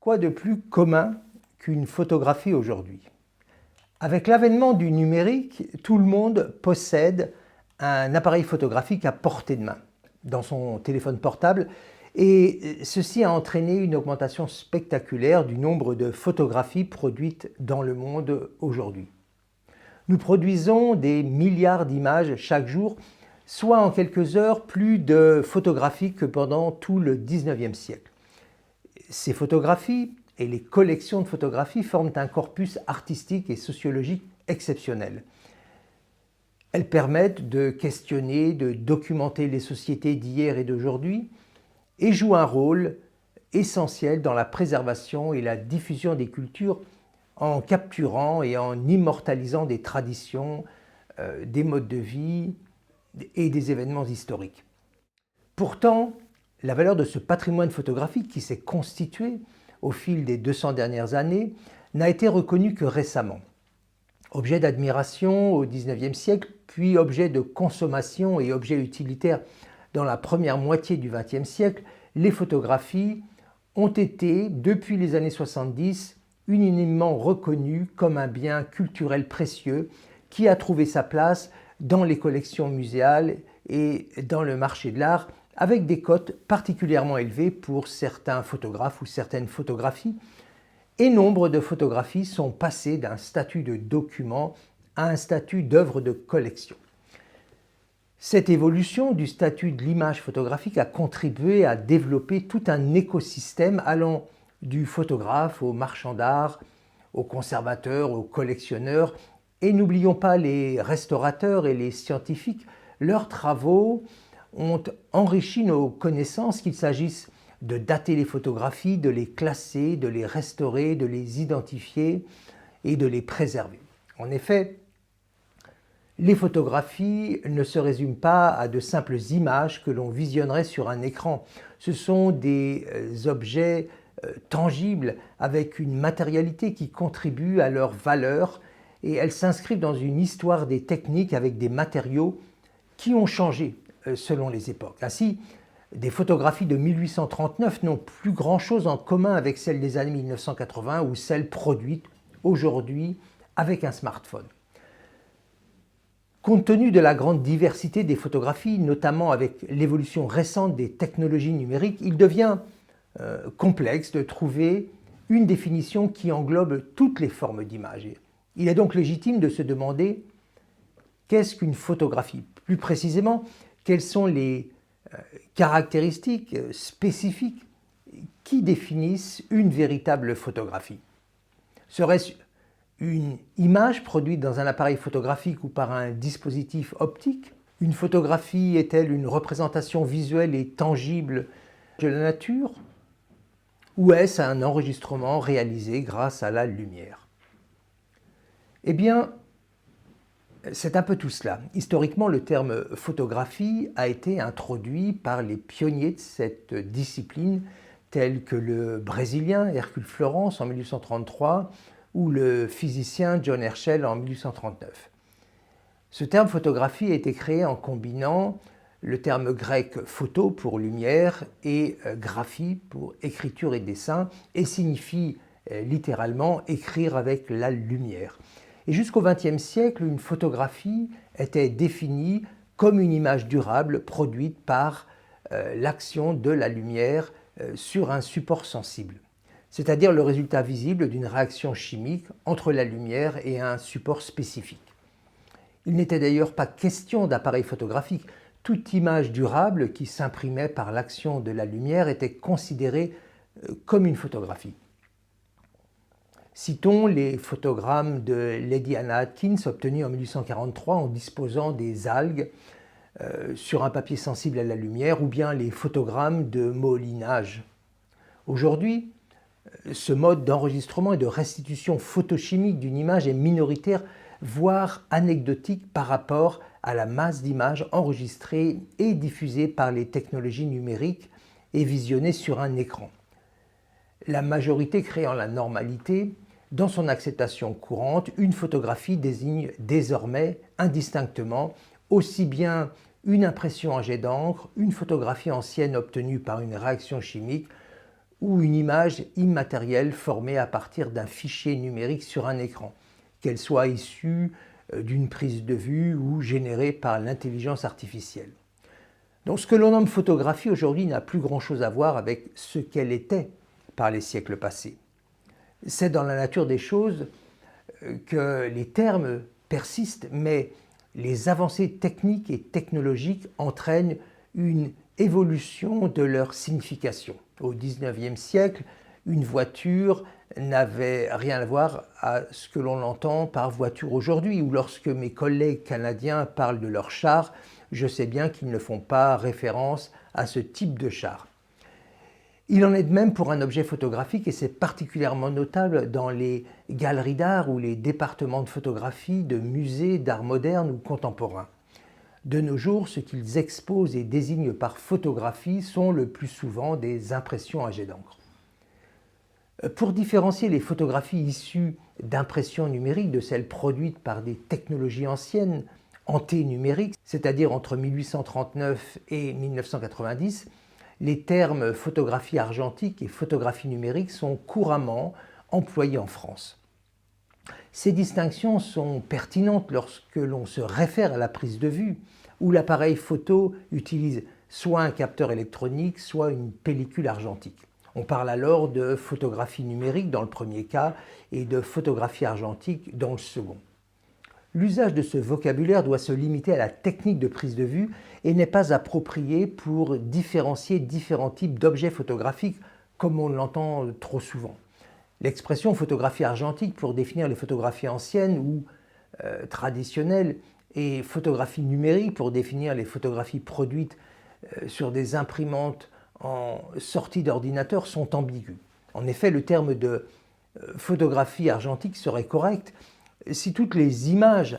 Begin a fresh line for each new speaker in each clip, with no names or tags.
Quoi de plus commun qu'une photographie aujourd'hui? Avec l'avènement du numérique, tout le monde possède un appareil photographique à portée de main dans son téléphone portable et ceci a entraîné une augmentation spectaculaire du nombre de photographies produites dans le monde aujourd'hui. Nous produisons des milliards d'images chaque jour, soit en quelques heures plus de photographies que pendant tout le 19e siècle. Ces photographies et les collections de photographies forment un corpus artistique et sociologique exceptionnel. Elles permettent de questionner, de documenter les sociétés d'hier et d'aujourd'hui et jouent un rôle essentiel dans la préservation et la diffusion des cultures en capturant et en immortalisant des traditions, des modes de vie et des événements historiques. Pourtant, la valeur de ce patrimoine photographique qui s'est constitué au fil des 200 dernières années n'a été reconnue que récemment. Objet d'admiration au XIXe siècle, puis objet de consommation et objet utilitaire dans la première moitié du XXe siècle, les photographies ont été, depuis les années 70, unanimement reconnues comme un bien culturel précieux qui a trouvé sa place dans les collections muséales et dans le marché de l'art, avec des cotes particulièrement élevées pour certains photographes ou certaines photographies, et nombre de photographies sont passées d'un statut de document à un statut d'œuvre de collection. Cette évolution du statut de l'image photographique a contribué à développer tout un écosystème allant du photographe au marchand d'art, au conservateur, au collectionneur, et n'oublions pas les restaurateurs et les scientifiques. Leurs travaux ont enrichi nos connaissances, qu'il s'agisse de dater les photographies, de les classer, de les restaurer, de les identifier et de les préserver. En effet, les photographies ne se résument pas à de simples images que l'on visionnerait sur un écran. Ce sont des objets tangibles avec une matérialité qui contribue à leur valeur et elles s'inscrivent dans une histoire des techniques avec des matériaux qui ont changé selon les époques. Ainsi, des photographies de 1839 n'ont plus grand-chose en commun avec celles des années 1980 ou celles produites aujourd'hui avec un smartphone. Compte tenu de la grande diversité des photographies, notamment avec l'évolution récente des technologies numériques, il devient complexe de trouver une définition qui englobe toutes les formes d'image. Il est donc légitime de se demander qu'est-ce qu'une photographie? Plus précisément, quelles sont les caractéristiques spécifiques qui définissent une véritable photographie? Serait-ce une image produite dans un appareil photographique ou par un dispositif optique? Une photographie est-elle une représentation visuelle et tangible de la nature? Ou est-ce un enregistrement réalisé grâce à la lumière? Eh bien, c'est un peu tout cela. Historiquement, le terme photographie a été introduit par les pionniers de cette discipline, tels que le Brésilien Hercule Florence en 1833 ou le physicien John Herschel en 1839. Ce terme photographie a été créé en combinant le terme grec photo pour lumière et graphie pour écriture et dessin et signifie littéralement écrire avec la lumière. Et jusqu'au XXe siècle, une photographie était définie comme une image durable produite par l'action de la lumière sur un support sensible, c'est-à-dire le résultat visible d'une réaction chimique entre la lumière et un support spécifique. Il n'était d'ailleurs pas question d'appareil photographique. Toute image durable qui s'imprimait par l'action de la lumière était considérée comme une photographie. Citons les photogrammes de Lady Anna Atkins obtenus en 1843 en disposant des algues sur un papier sensible à la lumière ou bien les photogrammes de moulinage. Aujourd'hui, ce mode d'enregistrement et de restitution photochimique d'une image est minoritaire, voire anecdotique par rapport à la masse d'images enregistrées et diffusées par les technologies numériques et visionnées sur un écran. La majorité créant la normalité, dans son acceptation courante, une photographie désigne désormais indistinctement aussi bien une impression en jet d'encre, une photographie ancienne obtenue par une réaction chimique ou une image immatérielle formée à partir d'un fichier numérique sur un écran, qu'elle soit issue d'une prise de vue ou générée par l'intelligence artificielle. Donc ce que l'on nomme photographie aujourd'hui n'a plus grand-chose à voir avec ce qu'elle était par les siècles passés. C'est dans la nature des choses que les termes persistent, mais les avancées techniques et technologiques entraînent une évolution de leur signification. Au XIXe siècle, une voiture n'avait rien à voir à ce que l'on entend par voiture aujourd'hui, ou lorsque mes collègues canadiens parlent de leurs chars, je sais bien qu'ils ne font pas référence à ce type de char. Il en est de même pour un objet photographique et c'est particulièrement notable dans les galeries d'art ou les départements de photographie de musées d'art moderne ou contemporain. De nos jours, ce qu'ils exposent et désignent par photographie sont le plus souvent des impressions à jet d'encre. Pour différencier les photographies issues d'impressions numériques de celles produites par des technologies anciennes, anténumériques, c'est-à-dire entre 1839 et 1990, les termes photographie argentique et photographie numérique sont couramment employés en France. Ces distinctions sont pertinentes lorsque l'on se réfère à la prise de vue, où l'appareil photo utilise soit un capteur électronique, soit une pellicule argentique. On parle alors de photographie numérique dans le premier cas et de photographie argentique dans le second. L'usage de ce vocabulaire doit se limiter à la technique de prise de vue et n'est pas approprié pour différencier différents types d'objets photographiques comme on l'entend trop souvent. L'expression photographie argentique pour définir les photographies anciennes ou traditionnelles et photographie numérique pour définir les photographies produites sur des imprimantes en sortie d'ordinateur sont ambiguës. En effet, le terme de photographie argentique serait correct si toutes les images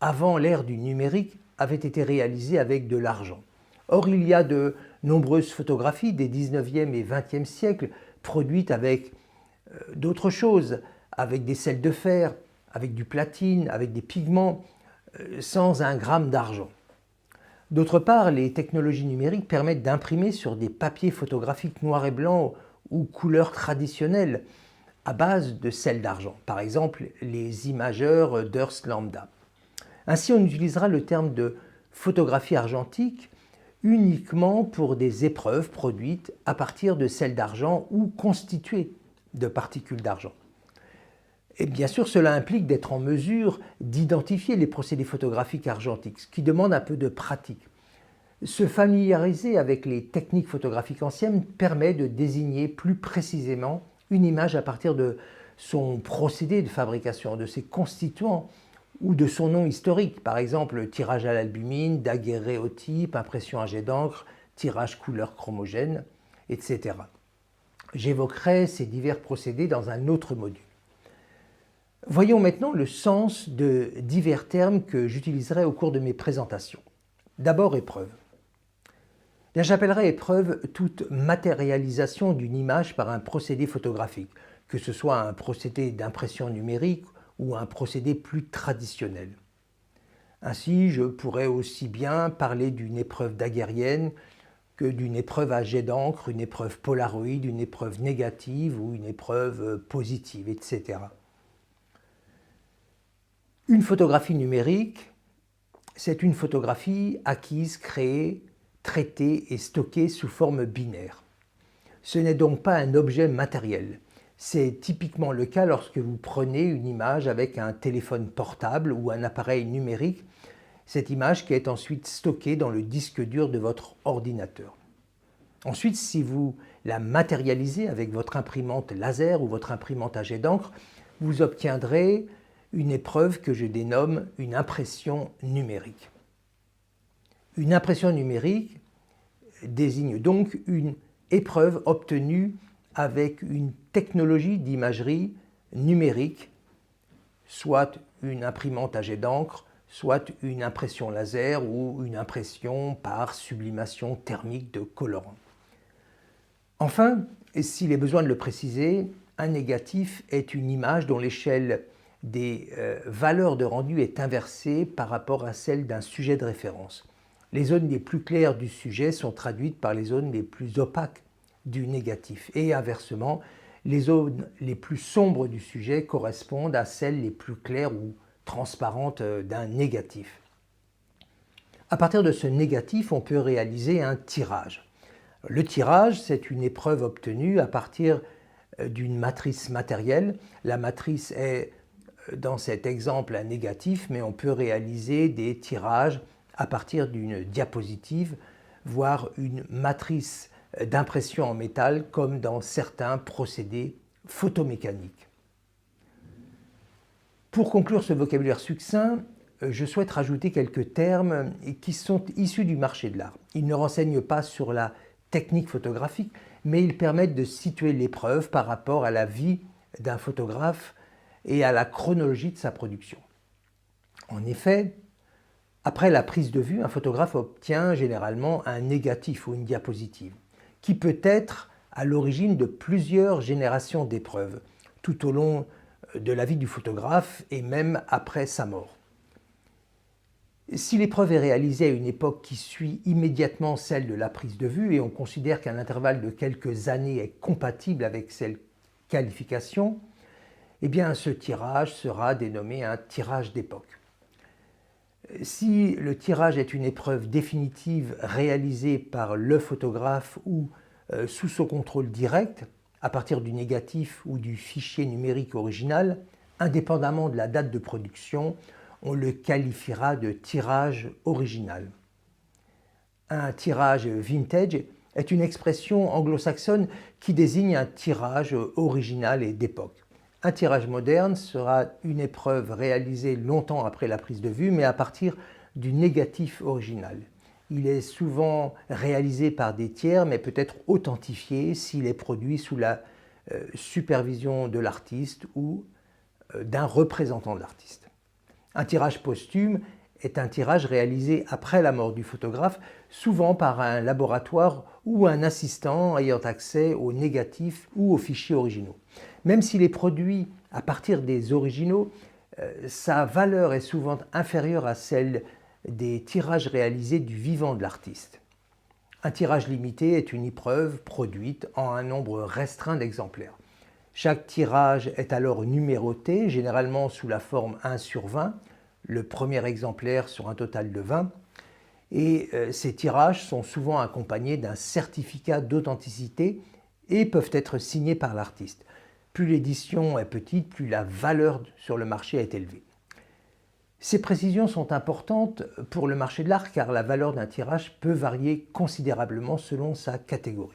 avant l'ère du numérique avaient été réalisées avec de l'argent. Or, il y a de nombreuses photographies des 19e et 20e siècles produites avec d'autres choses, avec des sels de fer, avec du platine, avec des pigments, sans un gramme d'argent. D'autre part, les technologies numériques permettent d'imprimer sur des papiers photographiques noirs et blancs ou couleurs traditionnelles à base de sel d'argent, par exemple les imageurs d'Hearst Lambda. Ainsi, on utilisera le terme de photographie argentique uniquement pour des épreuves produites à partir de sel d'argent ou constituées de particules d'argent. Et bien sûr, cela implique d'être en mesure d'identifier les procédés photographiques argentiques, ce qui demande un peu de pratique. Se familiariser avec les techniques photographiques anciennes permet de désigner plus précisément une image à partir de son procédé de fabrication, de ses constituants ou de son nom historique, par exemple tirage à l'albumine, daguerréotype, impression à jet d'encre, tirage couleur chromogène, etc. J'évoquerai ces divers procédés dans un autre module. Voyons maintenant le sens de divers termes que j'utiliserai au cours de mes présentations. D'abord, épreuve. J'appellerai épreuve toute matérialisation d'une image par un procédé photographique, que ce soit un procédé d'impression numérique ou un procédé plus traditionnel. Ainsi, je pourrais aussi bien parler d'une épreuve daguerrienne que d'une épreuve à jet d'encre, une épreuve polaroid, une épreuve négative ou une épreuve positive, etc. Une photographie numérique, c'est une photographie acquise, créée, traitée et stockée sous forme binaire. Ce n'est donc pas un objet matériel. C'est typiquement le cas lorsque vous prenez une image avec un téléphone portable ou un appareil numérique, cette image qui est ensuite stockée dans le disque dur de votre ordinateur. Ensuite, si vous la matérialisez avec votre imprimante laser ou votre imprimante à jet d'encre, vous obtiendrez une épreuve que je dénomme une impression numérique. Une impression numérique désigne donc une épreuve obtenue avec une technologie d'imagerie numérique, soit une imprimante à jet d'encre, soit une impression laser ou une impression par sublimation thermique de colorant. Enfin, s'il est besoin de le préciser, un négatif est une image dont l'échelle des valeurs de rendu est inversée par rapport à celle d'un sujet de référence. Les zones les plus claires du sujet sont traduites par les zones les plus opaques du négatif. Et inversement, les zones les plus sombres du sujet correspondent à celles les plus claires ou transparentes d'un négatif. À partir de ce négatif, on peut réaliser un tirage. Le tirage, c'est une épreuve obtenue à partir d'une matrice matérielle. La matrice est, dans cet exemple, un négatif, mais on peut réaliser des tirages à partir d'une diapositive, voire une matrice d'impression en métal, comme dans certains procédés photomécaniques. Pour conclure ce vocabulaire succinct, je souhaite rajouter quelques termes qui sont issus du marché de l'art. Ils ne renseignent pas sur la technique photographique, mais ils permettent de situer l'épreuve par rapport à la vie d'un photographe et à la chronologie de sa production. En effet, après la prise de vue, un photographe obtient généralement un négatif ou une diapositive, qui peut être à l'origine de plusieurs générations d'épreuves, tout au long de la vie du photographe et même après sa mort. Si l'épreuve est réalisée à une époque qui suit immédiatement celle de la prise de vue et on considère qu'un intervalle de quelques années est compatible avec cette qualification, eh bien ce tirage sera dénommé un tirage d'époque. Si le tirage est une épreuve définitive réalisée par le photographe ou sous son contrôle direct, à partir du négatif ou du fichier numérique original, indépendamment de la date de production, on le qualifiera de tirage original. Un tirage vintage est une expression anglo-saxonne qui désigne un tirage original et d'époque. Un tirage moderne sera une épreuve réalisée longtemps après la prise de vue, mais à partir du négatif original. Il est souvent réalisé par des tiers, mais peut être authentifié s'il est produit sous la supervision de l'artiste ou d'un représentant de l'artiste. Un tirage posthume est un tirage réalisé après la mort du photographe, souvent par un laboratoire ou un assistant ayant accès aux négatifs ou aux fichiers originaux. Même s'il est produit à partir des originaux, sa valeur est souvent inférieure à celle des tirages réalisés du vivant de l'artiste. Un tirage limité est une épreuve produite en un nombre restreint d'exemplaires. Chaque tirage est alors numéroté, généralement sous la forme 1/20, le premier exemplaire sur un total de 20, et ces tirages sont souvent accompagnés d'un certificat d'authenticité et peuvent être signés par l'artiste. Plus l'édition est petite, plus la valeur sur le marché est élevée. Ces précisions sont importantes pour le marché de l'art car la valeur d'un tirage peut varier considérablement selon sa catégorie.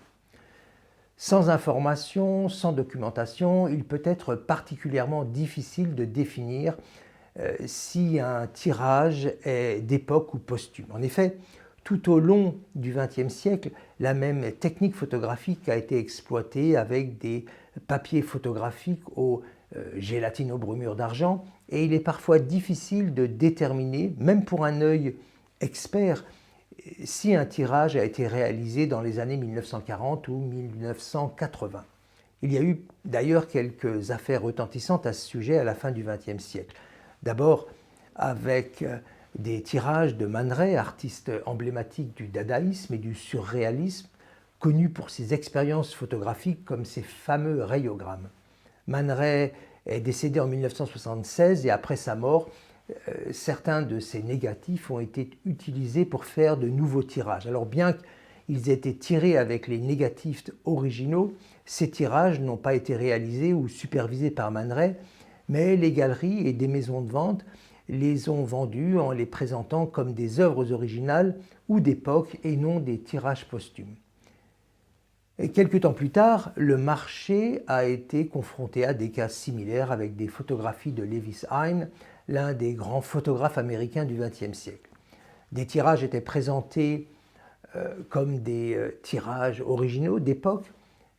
Sans information, sans documentation, il peut être particulièrement difficile de définir si un tirage est d'époque ou posthume. En effet, tout au long du XXe siècle, la même technique photographique a été exploitée avec des papiers photographiques au gélatino-bromure d'argent et il est parfois difficile de déterminer, même pour un œil expert, si un tirage a été réalisé dans les années 1940 ou 1980. Il y a eu d'ailleurs quelques affaires retentissantes à ce sujet à la fin du XXe siècle. D'abord avec des tirages de Man Ray, artiste emblématique du dadaïsme et du surréalisme, connu pour ses expériences photographiques comme ses fameux rayogrammes. Man Ray est décédé en 1976 et après sa mort, certains de ces négatifs ont été utilisés pour faire de nouveaux tirages. Alors bien qu'ils aient été tirés avec les négatifs originaux, ces tirages n'ont pas été réalisés ou supervisés par Man Ray, mais les galeries et des maisons de vente les ont vendus en les présentant comme des œuvres originales ou d'époque et non des tirages posthumes. Et quelques temps plus tard, le marché a été confronté à des cas similaires avec des photographies de Lewis Hine, l'un des grands photographes américains du XXe siècle. Des tirages étaient présentés comme des tirages originaux d'époque,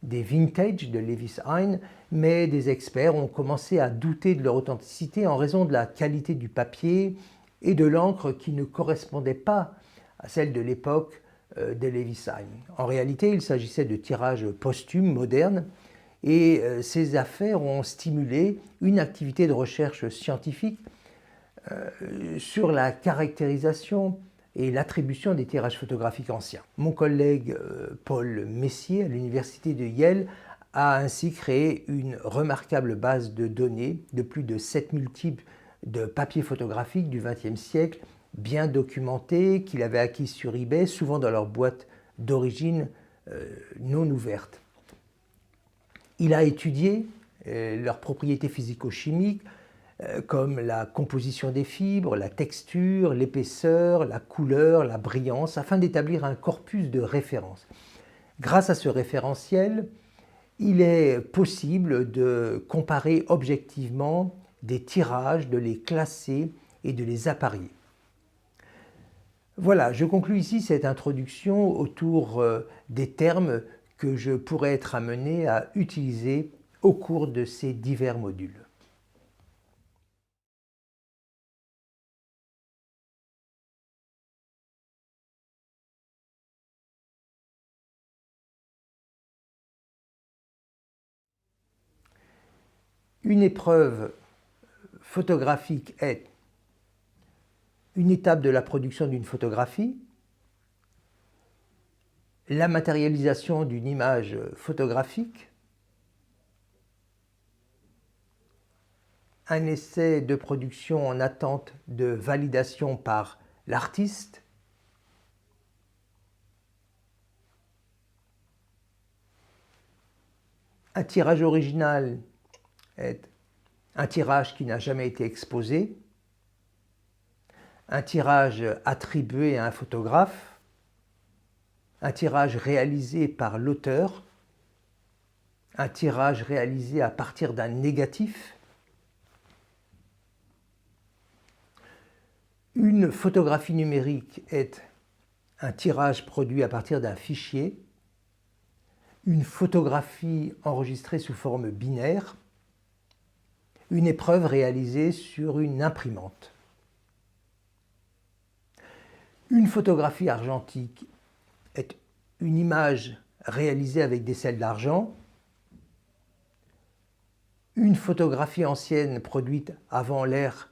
des vintage de Lewis Hine, mais des experts ont commencé à douter de leur authenticité en raison de la qualité du papier et de l'encre qui ne correspondait pas à celle de l'époque de Lewis Hine. En réalité, il s'agissait de tirages posthumes modernes et ces affaires ont stimulé une activité de recherche scientifique sur la caractérisation et l'attribution des tirages photographiques anciens. Mon collègue Paul Messier à l'université de Yale a ainsi créé une remarquable base de données de plus de 7000 types de papiers photographiques du XXe siècle, bien documentés, qu'il avait acquis sur eBay, souvent dans leur boîte d'origine non ouverte. Il a étudié leurs propriétés physico-chimiques, comme la composition des fibres, la texture, l'épaisseur, la couleur, la brillance, afin d'établir un corpus de référence. Grâce à ce référentiel, il est possible de comparer objectivement des tirages, de les classer et de les apparier. Voilà, je conclus ici cette introduction autour des termes que je pourrais être amené à utiliser au cours de ces divers modules. Une épreuve photographique est une étape de la production d'une photographie, la matérialisation d'une image photographique, un essai de production en attente de validation par l'artiste, un tirage original est un tirage qui n'a jamais été exposé, un tirage attribué à un photographe, un tirage réalisé par l'auteur, un tirage réalisé à partir d'un négatif, une photographie numérique est un tirage produit à partir d'un fichier, une photographie enregistrée sous forme binaire, une épreuve réalisée sur une imprimante. Une photographie argentique est une image réalisée avec des sels d'argent, une photographie ancienne produite avant l'ère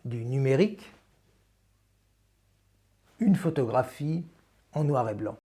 du numérique, une photographie en noir et blanc.